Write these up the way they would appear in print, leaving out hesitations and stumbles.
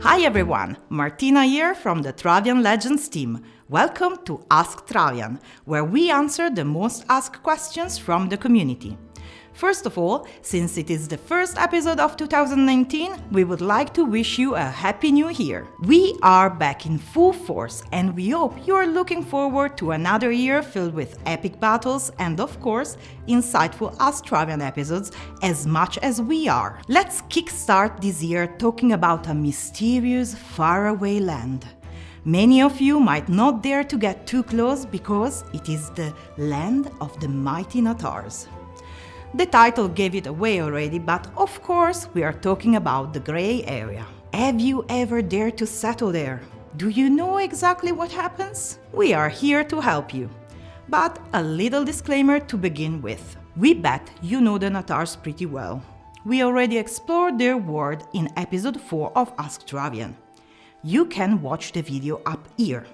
Hi everyone, Martina here from the Travian Legends team. Welcome to Ask Travian, where we answer the most asked questions from the community. First of all, since it is the first episode of 2019, we would like to wish you a happy new year. We are back in full force and we hope you are looking forward to another year filled with epic battles and, of course, insightful Ask Travian episodes as much as we are. Let's kickstart this year talking about a mysterious, faraway land. Many of you might not dare to get too close because it is the land of the mighty Natars. The title gave it away already, but of course we are talking about the grey area. Have you ever dared to settle there? Do you know exactly what happens? We are here to help you. But a little disclaimer to begin with. We bet you know the Natars pretty well. We already explored their world in episode 4 of Ask Travian. You can watch the video up here.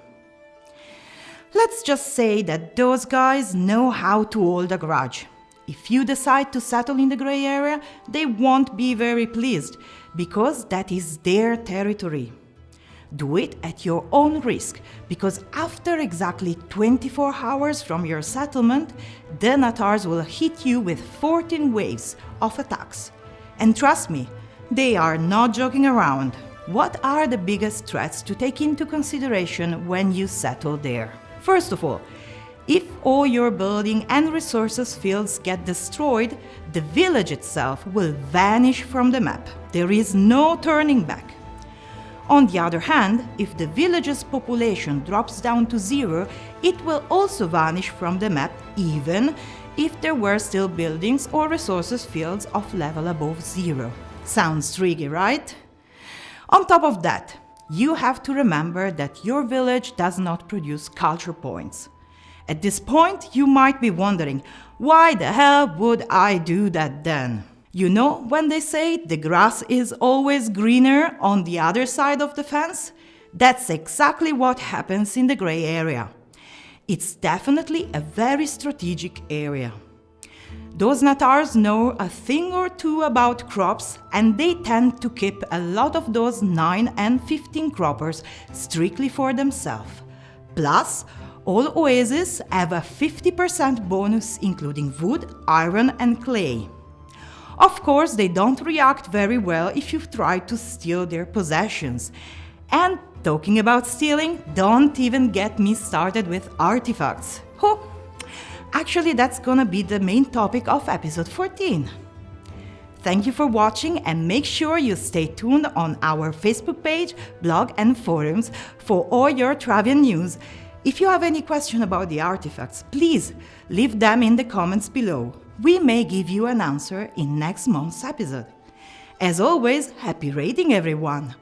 Let's just say that those guys know how to hold a grudge. If you decide to settle in the grey area, they won't be very pleased, because that is their territory. Do it at your own risk, because after exactly 24 hours from your settlement, the Natars will hit you with 14 waves of attacks. And trust me, they are not joking around. What are the biggest threats to take into consideration when you settle there? First of all, if all your building and resources fields get destroyed, the village itself will vanish from the map. There is no turning back. On the other hand, if the village's population drops down to 0, it will also vanish from the map, even if there were still buildings or resources fields of level above 0. Sounds tricky, right? On top of that, you have to remember that your village does not produce culture points. At this point, you might be wondering, why the hell would I do that then? You know when they say the grass is always greener on the other side of the fence? That's exactly what happens in the grey area. It's definitely a very strategic area. Those Natars know a thing or two about crops, and they tend to keep a lot of those 9 and 15 croppers strictly for themselves. Plus, all oases have a 50% bonus including wood, iron and clay. Of course, they don't react very well if you try to steal their possessions. And talking about stealing, don't even get me started with artifacts. Oh, actually that's gonna be the main topic of episode 14. Thank you for watching and make sure you stay tuned on our Facebook page, blog and forums for all your Travian news. If you have any question about the artifacts, please leave them in the comments below. We may give you an answer in next month's episode. As always, happy raiding everyone!